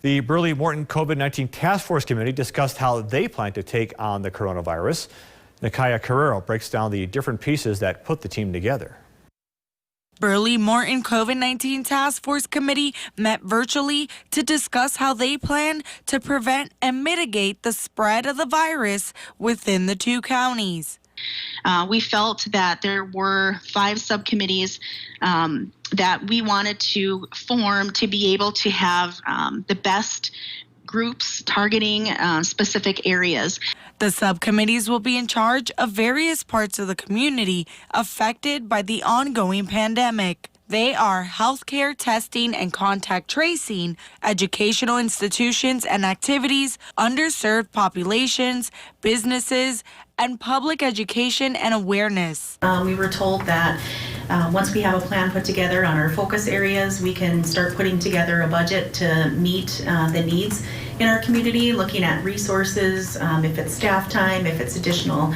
The Burleigh-Morton COVID-19 Task Force Committee discussed how they plan to take on the coronavirus. Nakaya Carrero breaks down the different pieces that put the team together. Burleigh-Morton COVID-19 Task Force Committee met virtually to discuss how they plan to prevent and mitigate the spread of the virus within the two counties. We felt that there were 5 subcommittees that we wanted to form to be able to have the best groups targeting specific areas. The subcommittees will be in charge of various parts of the community affected by the ongoing pandemic. They are healthcare, testing and contact tracing, educational institutions and activities, underserved populations, businesses, and public education and awareness. We were told that once we have a plan put together on our focus areas, we can start putting together a budget to meet the needs in our community, looking at resources, if it's staff time, if it's additional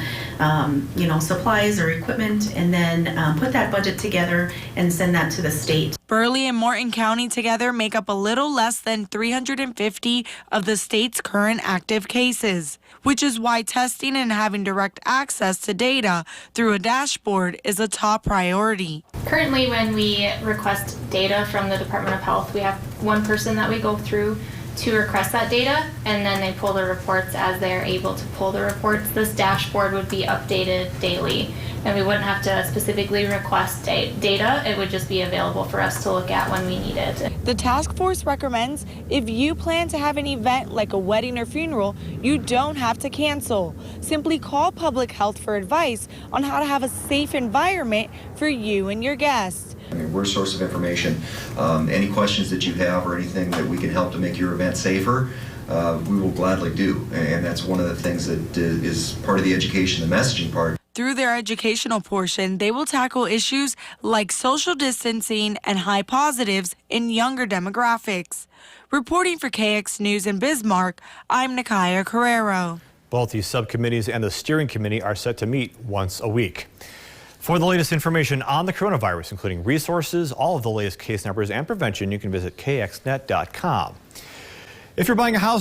supplies or equipment, and then put that budget together and send that to the state. Burleigh and Morton County together make up a little less than 350 of the state's current active cases, which is why testing and having direct access to data through a dashboard is a top priority. Currently, when we request data from the Department of Health, we have one person that we go through to request that data, and then they pull the reports as they're able to pull the reports. This dashboard would be updated daily, and we wouldn't have to specifically request data. It would just be available for us to look at when we need it. The task force recommends if you plan to have an event like a wedding or funeral, you don't have to cancel. Simply call public health for advice on how to have a safe environment for you and your guests. I mean, we're a source of information. Any questions that you have or anything that we can help to make your event safer, we will gladly do. And that's one of the things that is part of the education, the messaging part. Through their educational portion, they will tackle issues like social distancing and high positives in younger demographics. Reporting for KX News in Bismarck, I'm Nakaya Carrero. Both the subcommittees and the steering committee are set to meet once a week. For the latest information on the coronavirus, including resources, all of the latest case numbers, and prevention, you can visit kxnet.com. If you're buying a house,